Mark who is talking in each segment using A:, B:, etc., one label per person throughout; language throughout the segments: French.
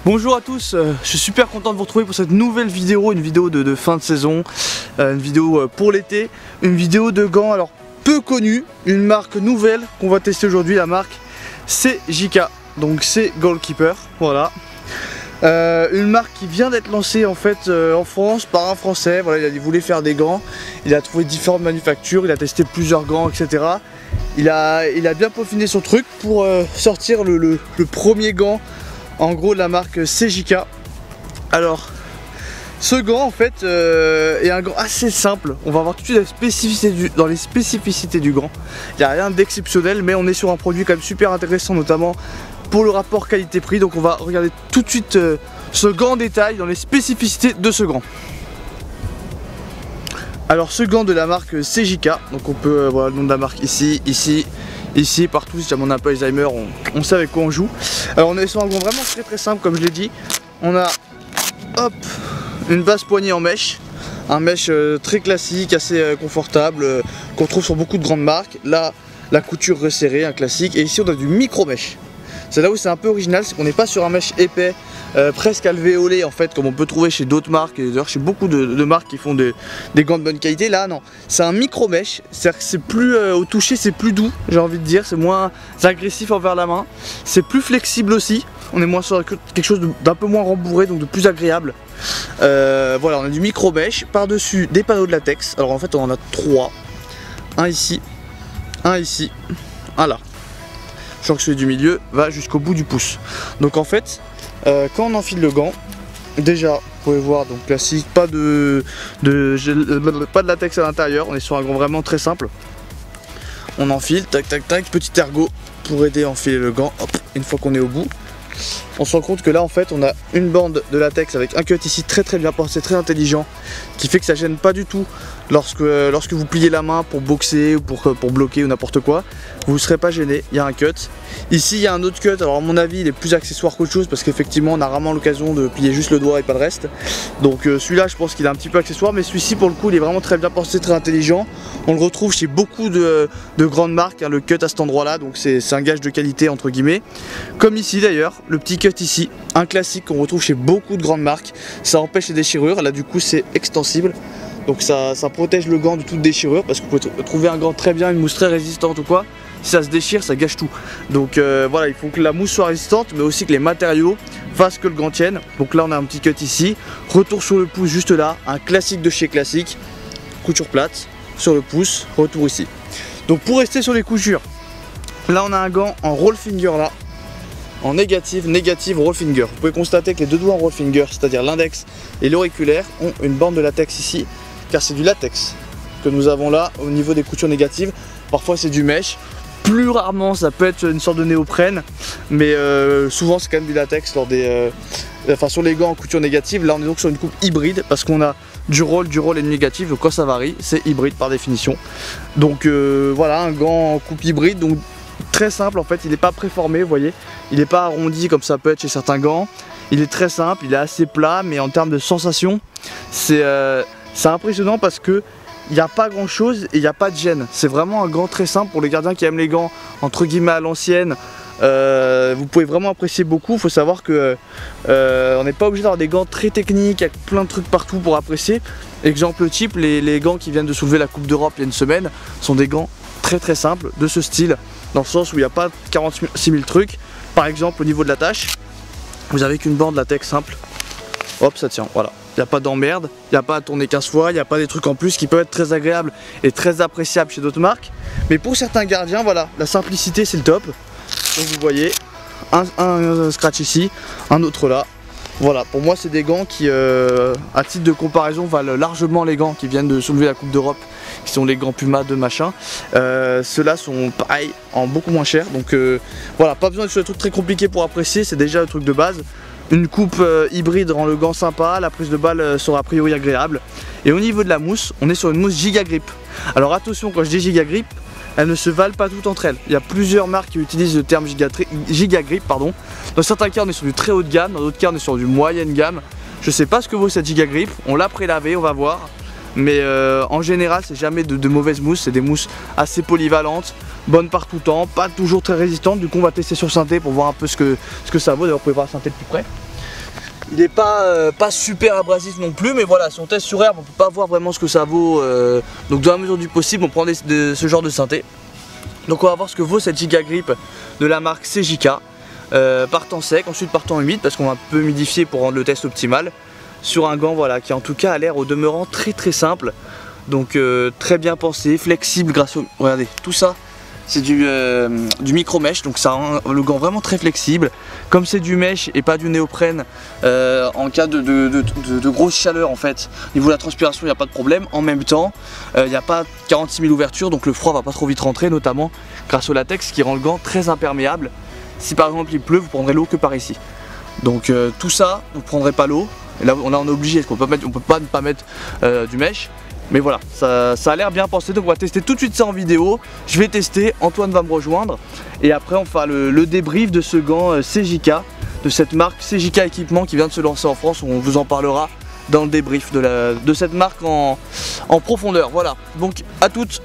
A: Bonjour à tous, je suis super content de vous retrouver pour cette nouvelle vidéo, une vidéo de fin de saison, une vidéo pour l'été, une vidéo de gants alors peu connue, une marque nouvelle qu'on va tester aujourd'hui, la marque CJK, donc c'est Goalkeeper, voilà. Une marque qui vient d'être lancée en fait en France par un Français, voilà, il voulait faire des gants, il a trouvé différentes manufactures, il a testé plusieurs gants, etc. Il a bien peaufiné son truc pour sortir le premier gant en gros de la marque CJK. Alors ce gant en fait est un gant assez simple. On va voir tout de suite dans les spécificités du gant. Il n'y a rien d'exceptionnel, mais on est sur un produit quand même super intéressant, notamment pour le rapport qualité-prix. Donc on va regarder tout de suite ce gant en détail dans les spécificités de ce gant. Alors ce gant de la marque CJK, donc on peut voilà le nom de la marque ici, partout. Si jamais on a un peu Alzheimer, on sait avec quoi on joue. Alors on est sur un gant vraiment très simple, comme je l'ai dit. On a hop une base poignée en mèche, un mèche très classique, assez confortable, qu'on trouve sur beaucoup de grandes marques. Là la couture resserrée, un classique, et ici on a du micro mèche. C'est là où c'est un peu original, c'est qu'on n'est pas sur un mèche épais, presque alvéolé en fait, comme on peut trouver chez d'autres marques, et d'ailleurs chez beaucoup de marques qui font des gants de bonne qualité. Là non, c'est un micro mèche, c'est-à-dire que c'est plus, au toucher c'est plus doux, j'ai envie de dire, c'est moins agressif envers la main, c'est plus flexible aussi, on est moins sur quelque chose d'un peu moins rembourré, donc de plus agréable. Voilà, on a du micro mèche, par-dessus des panneaux de latex, alors en fait on en a trois, un ici, un là. Je sens que celui du milieu va jusqu'au bout du pouce. Donc en fait, quand on enfile le gant, déjà, vous pouvez voir, donc classique, pas de latex à l'intérieur, on est sur un gant vraiment très simple. On enfile, tac, petit ergot pour aider à enfiler le gant, hop, une fois qu'on est au bout. On se rend compte que là en fait on a une bande de latex avec un cut ici très bien pensé, très intelligent, qui fait que ça gêne pas du tout lorsque vous pliez la main pour boxer ou pour bloquer ou n'importe quoi. Vous ne serez pas gêné, il y a un cut. Ici il y a un autre cut, alors à mon avis il est plus accessoire qu'autre chose, parce qu'effectivement on a rarement l'occasion de plier juste le doigt et pas le reste. Donc celui-là je pense qu'il est un petit peu accessoire, mais celui-ci pour le coup il est vraiment très bien pensé, très intelligent. On le retrouve chez beaucoup de grandes marques, hein, le cut à cet endroit là, donc c'est un gage de qualité entre guillemets. Comme ici d'ailleurs, le petit cut ici, un classique qu'on retrouve chez beaucoup de grandes marques. Ça empêche les déchirures, là du coup c'est extensible. Donc ça protège le gant de toute déchirure, parce que vous pouvez trouver un gant très bien, une mousse très résistante ou quoi. Si ça se déchire, ça gâche tout. Donc voilà, il faut que la mousse soit résistante, mais aussi que les matériaux fassent que le gant tienne. Donc là on a un petit cut ici, retour sur le pouce juste là, un classique de chez classique, couture plate sur le pouce, retour ici. Donc pour rester sur les coutures, là on a un gant en roll finger là, en négative roll finger. Vous pouvez constater que les deux doigts en roll finger, c'est-à-dire l'index et l'auriculaire, ont une bande de latex ici, car c'est du latex que nous avons là au niveau des coutures négatives. Parfois c'est du mèche, plus rarement ça peut être une sorte de néoprène, mais souvent c'est quand même du latex lors sur les gants en couture négative. Là on est donc sur une coupe hybride, parce qu'on a du roll et du négatif, donc quand ça varie c'est hybride par définition. Donc voilà, un gant en coupe hybride, donc très simple en fait, il n'est pas préformé, vous voyez, il n'est pas arrondi comme ça peut être chez certains gants. Il est très simple, il est assez plat, mais en termes de sensation c'est impressionnant, parce que il n'y a pas grand chose et il n'y a pas de gêne. C'est vraiment un gant très simple pour les gardiens qui aiment les gants entre guillemets à l'ancienne. Vous pouvez vraiment apprécier beaucoup. Il faut savoir que on n'est pas obligé d'avoir des gants très techniques avec plein de trucs partout pour apprécier. Exemple type, les gants qui viennent de soulever la Coupe d'Europe il y a une semaine sont des gants très simples de ce style, dans le sens où il n'y a pas 46 000 trucs. Par exemple au niveau de la tâche, vous avez qu'une bande latex simple, hop ça tient, voilà. Il n'y a pas d'emmerde, il n'y a pas à tourner 15 fois, il n'y a pas des trucs en plus qui peuvent être très agréables et très appréciables chez d'autres marques. Mais pour certains gardiens, voilà, la simplicité c'est le top. Donc vous voyez, un scratch ici, un autre là. Voilà, pour moi c'est des gants qui, à titre de comparaison, valent largement les gants qui viennent de soulever la Coupe d'Europe, qui sont les gants Puma de machin. Ceux-là sont pareils, en beaucoup moins cher. Donc voilà, pas besoin de faire des trucs très compliqués pour apprécier, c'est déjà le truc de base. Une coupe hybride rend le gant sympa, la prise de balle sera a priori agréable. Et au niveau de la mousse, on est sur une mousse Giga Grip. Alors attention, quand je dis Giga Grip, elles ne se valent pas toutes entre elles. Il y a plusieurs marques qui utilisent le terme Giga Grip, pardon. Dans certains cas on est sur du très haut de gamme, dans d'autres cas on est sur du moyenne gamme. Je sais pas ce que vaut cette Giga Grip, on l'a prélavé, on va voir. Mais en général c'est jamais de mauvaises mousses, c'est des mousses assez polyvalentes, bonnes par tout temps, pas toujours très résistantes. Du coup on va tester sur synthé pour voir un peu ce que ça vaut. D'ailleurs vous pouvez voir la synthé de plus près. Il n'est pas super abrasif non plus, mais voilà, si on teste sur herbe, on peut pas voir vraiment ce que ça vaut. Donc dans la mesure du possible, on prend ce genre de synthé. Donc on va voir ce que vaut cette Giga Grip de la marque CJK. Par temps sec, ensuite par temps humide, parce qu'on va un peu humidifier pour rendre le test optimal. Sur un gant, voilà, qui en tout cas a l'air au demeurant très simple. Donc très bien pensé, flexible grâce au... Regardez, tout ça, c'est du micro mesh, donc ça rend le gant vraiment très flexible. Comme c'est du mesh et pas du néoprène, en cas de grosse chaleur en fait, au niveau de la transpiration il n'y a pas de problème. En même temps, il n'y a pas 46 000 ouvertures, donc le froid va pas trop vite rentrer, notamment grâce au latex qui rend le gant très imperméable. Si par exemple il pleut, vous prendrez l'eau que par ici. Donc tout ça, vous ne prendrez pas l'eau. Et là on est obligé, parce qu'on peut pas ne pas mettre du mesh. Mais voilà, ça a l'air bien pensé, donc on va tester tout de suite ça en vidéo. Je vais tester, Antoine va me rejoindre. Et après on fera le débrief de ce gant CJK, de cette marque CJK Équipement qui vient de se lancer en France. On vous en parlera dans le débrief de cette marque en profondeur. Voilà, donc à toutes.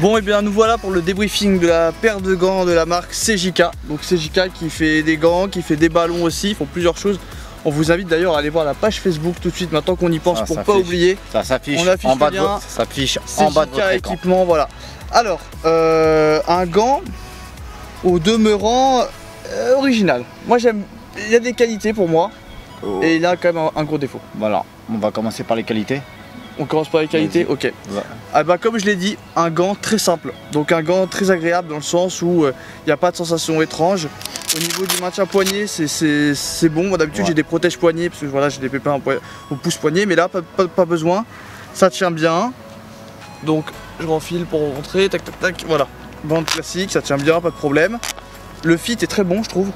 A: Bon et bien nous voilà pour le débriefing de la paire de gants de la marque CJK. Donc CJK qui fait des gants, qui fait des ballons aussi, ils font plusieurs choses. On vous invite d'ailleurs à aller voir la page Facebook tout de suite maintenant qu'on y pense, pour pas oublier.
B: Ça s'affiche en bas de votre, ça s'affiche en bas de votre écran.
A: Équipement, voilà. Alors un gant au demeurant original. Moi j'aime, il y a des qualités pour moi et il a quand même un gros défaut.
B: Voilà, on va commencer par les qualités.
A: On commence par les qualités, ok. Ouais. Ah bah, comme je l'ai dit, un gant très simple. Donc un gant très agréable dans le sens où il n'y a pas de sensation étrange. Au niveau du maintien poignet, c'est bon. Moi d'habitude j'ai des protèges poignets parce que voilà, j'ai des pépins au pouce poignet, mais là pas besoin. Ça tient bien. Donc je renfile pour rentrer, tac tac tac, voilà. Bande classique, ça tient bien, pas de problème. Le fit est très bon je trouve.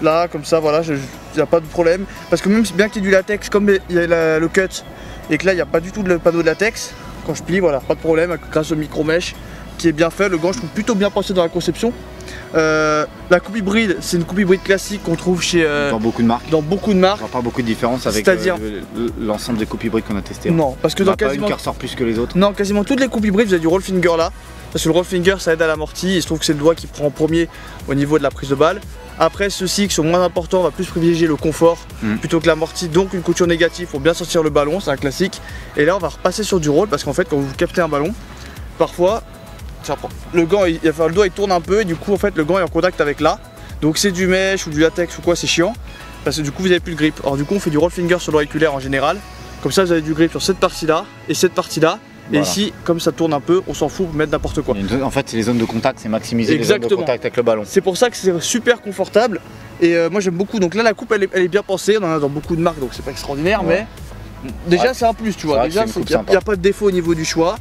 A: Là comme ça voilà, il n'y a pas de problème. Parce que même bien qu'il y ait du latex, comme il y a le cut, et que là il n'y a pas du tout de panneau de latex, quand je plie voilà, pas de problème grâce au micro mesh qui est bien fait. Le gant je trouve plutôt bien pensé dans la conception. La coupe hybride, c'est une coupe hybride classique qu'on trouve chez
B: dans beaucoup de marques.
A: Dans beaucoup de marques.
B: Pas beaucoup de différence avec l'ensemble des coupes hybrides qu'on a testé.
A: Non, parce que dans
B: quasiment pas une qui ressort plus que les autres.
A: Non, quasiment toutes les coupes hybrides, vous avez du roll finger là. Parce que le roll finger ça aide à l'amorti et je trouve que c'est le doigt qui prend en premier au niveau de la prise de balle. Après ceux-ci qui sont moins importants, on va plus privilégier le confort plutôt que l'amorti, donc une couture négative pour bien sortir le ballon, c'est un classique. Et là on va repasser sur du roll parce qu'en fait quand vous captez un ballon, parfois ça prend. Le gant, le doigt il tourne un peu et du coup en fait le gant est en contact avec là. Donc c'est du mesh ou du latex ou quoi, c'est chiant parce que du coup vous n'avez plus de grip. Alors du coup on fait du roll finger sur l'auriculaire en général. Comme ça vous avez du grip sur cette partie là et cette partie là. Voilà. Et ici, comme ça tourne un peu, on s'en fout, on peut mettre n'importe quoi.
B: En fait, c'est les zones de contact, c'est maximiser les zones de contact avec le ballon.
A: C'est pour ça que c'est super confortable. Et moi j'aime beaucoup. Donc là, la coupe elle est bien pensée. On en a dans beaucoup de marques, donc c'est pas extraordinaire, mais déjà c'est un plus, tu vois. Déjà, il n'y a pas de défaut au niveau du choix.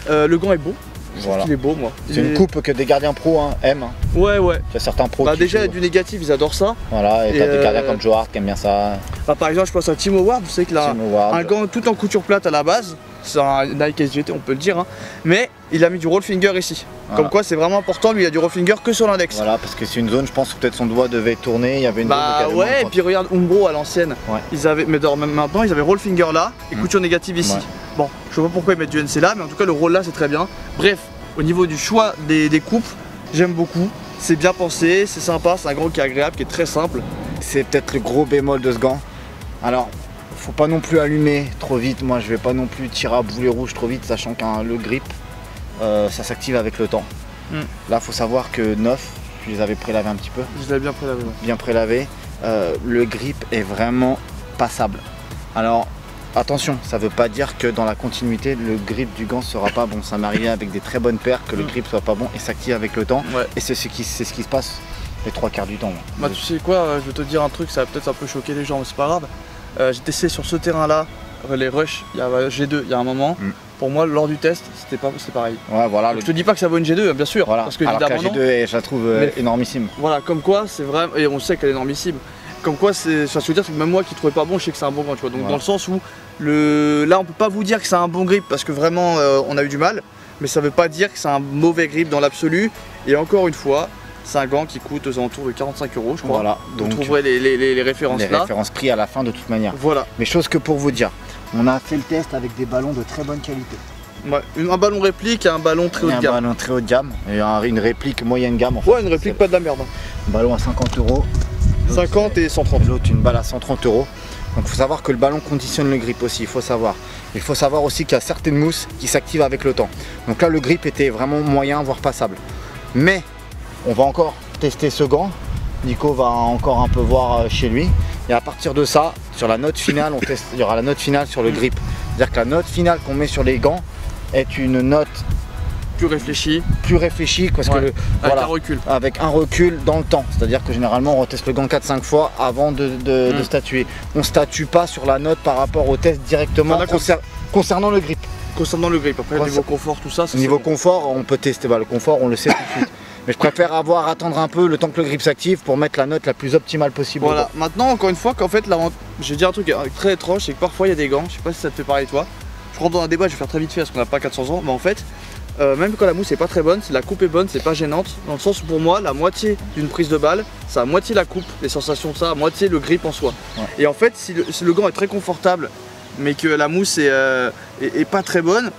A: Le gant est beau. Voilà. Il est beau, moi.
B: C'est une coupe que des gardiens pro aiment.
A: Ouais.
B: Il y a certains pros.
A: Bah, déjà, il y a du négatif, ils adorent ça.
B: Voilà, et t'as des gardiens comme Joe Hart qui aiment bien ça.
A: Bah, par exemple, je pense à Tim Howard, vous savez que là, un gant tout en couture plate à la base. C'est un Nike SGT, on peut le dire, hein. Mais il a mis du roll finger ici. Voilà. Comme quoi c'est vraiment important, lui il a du roll finger que sur l'index.
B: Voilà, parce que c'est une zone, je pense que peut-être son doigt devait tourner, il y avait une zone
A: ouais, et puis regarde Umbro à l'ancienne, ils avaient, mais même maintenant ils avaient roll finger là et couture négative ici. Bon, je sais pas pourquoi ils mettent du NC là, mais en tout cas le roll là c'est très bien. Bref, au niveau du choix des coupes, j'aime beaucoup, c'est bien pensé, c'est sympa, c'est un gant qui est agréable, qui est très simple.
B: c'est peut-être le gros bémol de ce gant. Alors, faut pas non plus allumer trop vite. Moi, je vais pas non plus tirer à boulet rouge trop vite, sachant que le grip, ça s'active avec le temps. Là, faut savoir que neuf, tu les avais prélavés un petit peu.
A: Je les avais bien prélavés. Ouais.
B: Bien prélavés. Le grip est vraiment passable. Alors, attention, ça veut pas dire que dans la continuité, le grip du gant sera pas bon. Ça m'est arrivé avec des très bonnes paires que le grip soit pas bon et s'active avec le temps. Ouais. Et c'est ce qui se passe les 3/4 du temps.
A: Bah, tu sais quoi, je vais te dire un truc, ça va peut-être un peu choquer les gens, mais c'est pas grave. J'ai testé sur ce terrain-là, les rushs, il y a G2, il y a un moment. Pour moi, lors du test, c'était pareil. Ouais, voilà. Donc, je te dis pas que ça vaut une G2, bien sûr. Voilà. Parce que alors
B: la G2, je la trouve énormissime.
A: Voilà, comme quoi, c'est vrai, et on sait qu'elle est énormissime. Comme quoi, ça veut dire que même moi qui trouvais pas bon, je sais que c'est un bon gant, tu vois. Donc dans le sens où, là, on peut pas vous dire que c'est un bon grip parce que vraiment, on a eu du mal. Mais ça veut pas dire que c'est un mauvais grip dans l'absolu. Et encore une fois, c'est un gant qui coûte aux alentours de 45 € je crois. Voilà. Donc vous trouverez les références là. Les références
B: prix à la fin de toute manière.
A: Voilà.
B: Mais chose que pour vous dire, on a fait le test avec des ballons de très bonne qualité.
A: Ouais, un ballon réplique et un ballon très haut de gamme.
B: Un ballon très haut de gamme et une réplique moyenne gamme. En fait.
A: Ouais, une réplique pas de la merde.
B: Un ballon à 50 €.
A: 50 et 130.
B: L'autre une balle à 130 €. Donc il faut savoir que le ballon conditionne le grip aussi, il faut savoir. Il faut savoir aussi qu'il y a certaines mousses qui s'activent avec le temps. Donc là le grip était vraiment moyen, voire passable. Mais on va encore tester ce gant. Nico va encore un peu voir chez lui. Et à partir de ça, sur la note finale, il y aura la note finale sur le grip. C'est-à-dire que la note finale qu'on met sur les gants est une note
A: plus réfléchi
B: parce que avec un recul dans le temps, c'est-à-dire que généralement on reteste le gant 4-5 fois avant de statuer. On statue pas sur la note par rapport au test directement concernant le grip.
A: Après niveau confort, tout ça.
B: Niveau confort, on peut tester, le confort on le sait tout de suite. Mais je préfère attendre un peu le temps que le grip s'active pour mettre la note la plus optimale possible.
A: Voilà, maintenant encore une fois qu'en fait, je vais dire un truc très étrange, c'est que parfois il y a des gants, je sais pas si ça te fait pareil toi. Je rentre dans un débat, je vais faire très vite fait parce qu'on n'a pas 400 ans, mais en fait, même quand la mousse est pas très bonne, si la coupe est bonne, c'est pas gênante. Dans le sens où pour moi, la moitié d'une prise de balle, c'est à moitié la coupe, les sensations de ça, à moitié le grip en soi. Ouais. Et en fait, si le gant est très confortable, mais que la mousse est pas très bonne,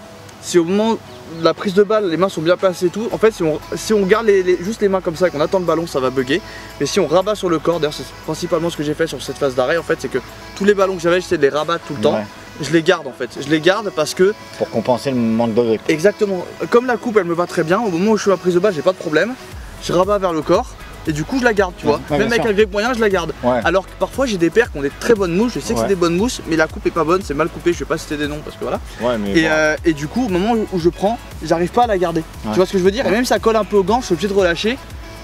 A: si au moment de la prise de balle, les mains sont bien placées et tout, en fait, si on garde juste les mains comme ça et qu'on attend le ballon, ça va bugger. Mais si on rabat sur le corps, d'ailleurs, c'est principalement ce que j'ai fait sur cette phase d'arrêt, en fait, c'est que tous les ballons que j'avais, j'essayais de les rabattre tout le temps. Je les garde en fait, je les garde parce que...
B: Pour compenser le manque de grip.
A: Exactement, comme la coupe elle me va très bien, au moment où je suis à prise de balle j'ai pas de problème, je rabats vers le corps et du coup je la garde tu vois, même avec un grip moyen je la garde. Alors que parfois j'ai des paires qui ont des très bonnes mousses, je sais que c'est des bonnes mousses mais la coupe est pas bonne, c'est mal coupé, je vais pas citer des noms parce que voilà. Et du coup au moment où je prends, j'arrive pas à la garder, tu vois ce que je veux dire. Et même si ça colle un peu au gant, je suis obligé de relâcher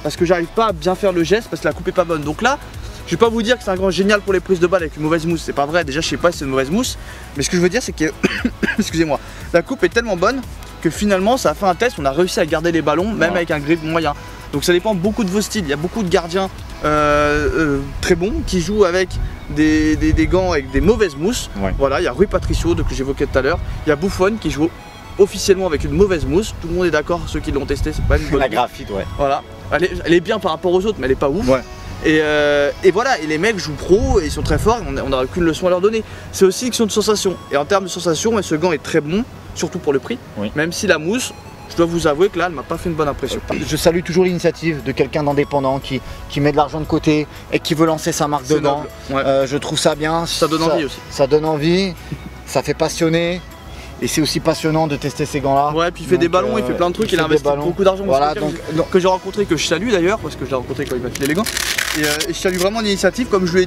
A: parce que j'arrive pas à bien faire le geste parce que la coupe est pas bonne. Donc là, je vais pas vous dire que c'est un gant génial pour les prises de balle avec une mauvaise mousse, c'est pas vrai, déjà je sais pas si c'est une mauvaise mousse, mais ce que je veux dire c'est que, excusez-moi, la coupe est tellement bonne que finalement ça a fait un test, on a réussi à garder les ballons même avec un grip moyen. Donc ça dépend beaucoup de vos styles, il y a beaucoup de gardiens très bons qui jouent avec des gants avec des mauvaises mousses. Voilà, il y a Rui Patricio que j'évoquais tout à l'heure, il y a Buffon qui joue officiellement avec une mauvaise mousse, tout le monde est d'accord, ceux qui l'ont testé, c'est pas une bonne
B: la graphite,
A: Voilà, elle est bien par rapport aux autres mais elle est pas ouf. Et voilà, et les mecs jouent pro et ils sont très forts, on n'a aucune leçon à leur donner. C'est aussi une question de sensation. Et en termes de sensation, ce gant est très bon, surtout pour le prix. Même si la mousse, je dois vous avouer que là, elle m'a pas fait une bonne impression.
B: Je salue toujours l'initiative de quelqu'un d'indépendant qui met de l'argent de côté et qui veut lancer sa marque de gants. Je trouve ça bien.
A: Ça donne envie aussi.
B: Ça donne envie, ça fait passionner. Et c'est aussi passionnant de tester ces gants là.
A: Ouais, puis il fait des ballons, il fait plein de trucs, il a investi beaucoup d'argent.
B: Voilà,
A: que j'ai rencontré, que je salue d'ailleurs, parce que je l'ai rencontré quand il m'a filé les gants. Et je salue vraiment l'initiative, comme je le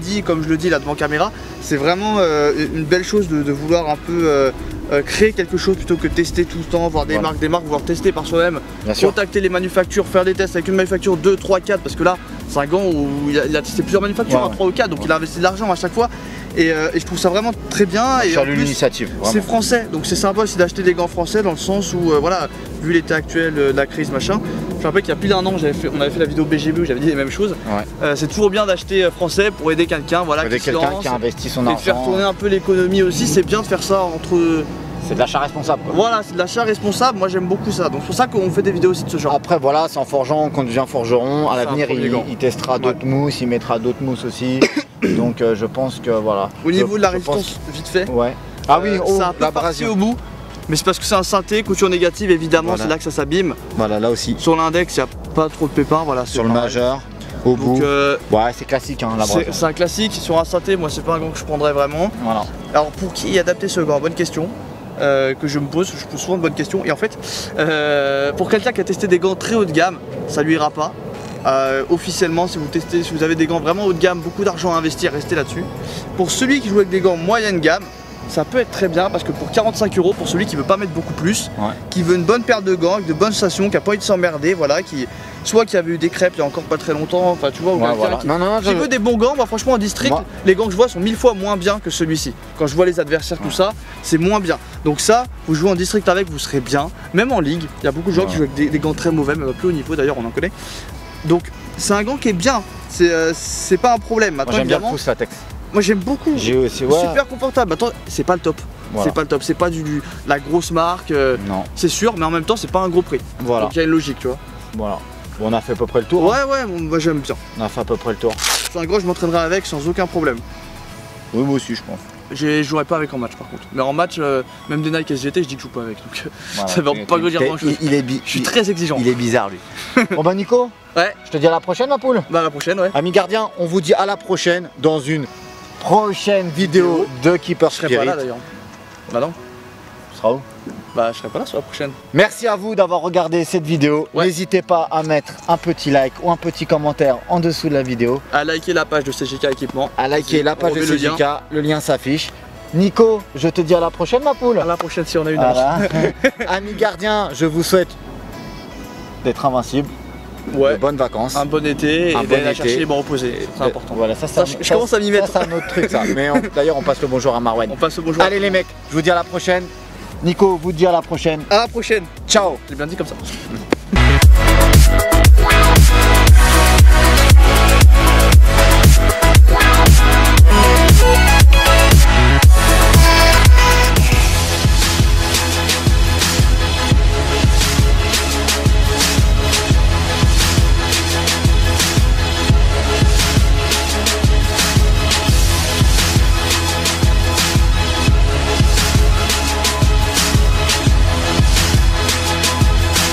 A: dis là devant caméra, c'est vraiment une belle chose de vouloir un peu créer quelque chose plutôt que tester tout le temps, voir des marques, vouloir tester par soi-même, contacter les manufactures, faire des tests avec une manufacture 2, 3, 4, parce que là c'est un gant où il a testé plusieurs manufactures, 3 ou 4, donc il a investi de l'argent à chaque fois. Et je trouve ça vraiment très bien. Et en plus, c'est français, donc c'est sympa aussi d'acheter des gants français dans le sens où, voilà, vu l'état actuel de la crise, machin. Je me rappelle qu'il y a pile d'un an, on avait fait la vidéo BGB où j'avais dit les mêmes choses. C'est toujours bien d'acheter français pour aider quelqu'un, voilà, qui
B: a investi son argent.
A: Et de faire tourner un peu l'économie aussi, c'est bien de faire ça entre...
B: C'est de l'achat responsable quoi.
A: Voilà, c'est de l'achat responsable, moi j'aime beaucoup ça, donc c'est pour ça qu'on fait des vidéos aussi de ce genre.
B: Après voilà, c'est en forgeant qu'on devient forgeron, à l'avenir il testera d'autres mousses, il mettra d'autres mousses aussi, donc je pense que voilà.
A: Au niveau de la résistance, vite fait,
B: ah oui,
A: ça a un peu parti au bout, mais c'est parce que c'est un synthé, couture négative évidemment, c'est là que ça s'abîme.
B: Voilà, là aussi.
A: Sur l'index, il n'y a pas trop de pépins, voilà.
B: Sur le majeur. au bout.
A: Ouais,
B: c'est classique hein, la
A: c'est un classique. Sur un synthé, moi c'est pas un gant que je prendrais vraiment.
B: Voilà.
A: Alors pour qui adapter ce gant? Bonne question. Que je me pose souvent de bonnes questions. Et en fait, pour quelqu'un qui a testé des gants très haut de gamme, ça lui ira pas. Officiellement, si vous avez des gants vraiment haut de gamme, beaucoup d'argent à investir, restez là-dessus. Pour celui qui joue avec des gants moyenne gamme, ça peut être très bien parce que pour 45 €, pour celui qui veut pas mettre beaucoup plus, qui veut une bonne paire de gants avec de bonnes stations, qui a pas envie de s'emmerder, voilà, soit qui avait eu des crêpes il y a encore pas très longtemps, enfin tu vois, ou quelqu'un qui veut des bons gants. Moi franchement en district, les gants que je vois sont 1000 fois moins bien que celui-ci. Quand je vois les adversaires, tout ça, c'est moins bien. Donc ça, vous jouez en district avec, vous serez bien. Même en ligue, il y a beaucoup de gens qui jouent avec des gants très mauvais, même plus haut niveau d'ailleurs, on en connaît. Donc c'est un gant qui est bien, c'est pas un problème.
B: Moi j'aime bien le pouce latex.
A: Moi j'aime beaucoup,
B: j'ai aussi,
A: super confortable. Attends, c'est pas le top. C'est pas le top, c'est pas la grosse marque, c'est sûr, mais en même temps c'est pas un gros prix.
B: Voilà.
A: Donc il y a une logique, tu vois.
B: Voilà. Bon, on a fait à peu près le tour.
A: Ouais, moi j'aime bien.
B: On a fait à peu près le tour.
A: C'est un gros, je m'entraînerai avec sans aucun problème.
B: Oui, moi aussi je pense.
A: Je jouerai pas avec en match par contre. Mais en match, même des Nike SGT, je dis que je joue pas avec. Donc voilà, ça va pas dire grand chose. Je suis très exigeant.
B: Il est bizarre lui. Bon bah Nico, je te dis à la prochaine ma poule.
A: Bah à la prochaine, ouais.
B: Amis gardiens, on vous dit à la prochaine dans une prochaine vidéo de Keeper Spirit.
A: Je serai pas là d'ailleurs. Bah non.
B: Tu seras où?
A: Bah je serai pas là sur la prochaine.
B: Merci à vous d'avoir regardé cette vidéo. N'hésitez pas à mettre un petit like ou un petit commentaire en dessous de la vidéo.
A: À liker la page de CJK Équipement.
B: À liker la page de CJK, le lien s'affiche. Nico, je te dis à la prochaine ma poule.
A: À la prochaine si on a une
B: heure. Amis gardiens, je vous souhaite d'être invincible.
A: Ouais.
B: De bonnes vacances.
A: Un bon été et d'aller chercher les bons reposés. C'est important.
B: Voilà,
A: je commence à m'y mettre.
B: Ça c'est un autre truc ça. Mais d'ailleurs on passe le bonjour à Marwan.
A: On passe le bonjour.
B: Allez les mecs, je vous dis à la prochaine. Nico, vous dit à la prochaine.
A: À la prochaine.
B: Ciao.
A: J'ai bien dit comme ça.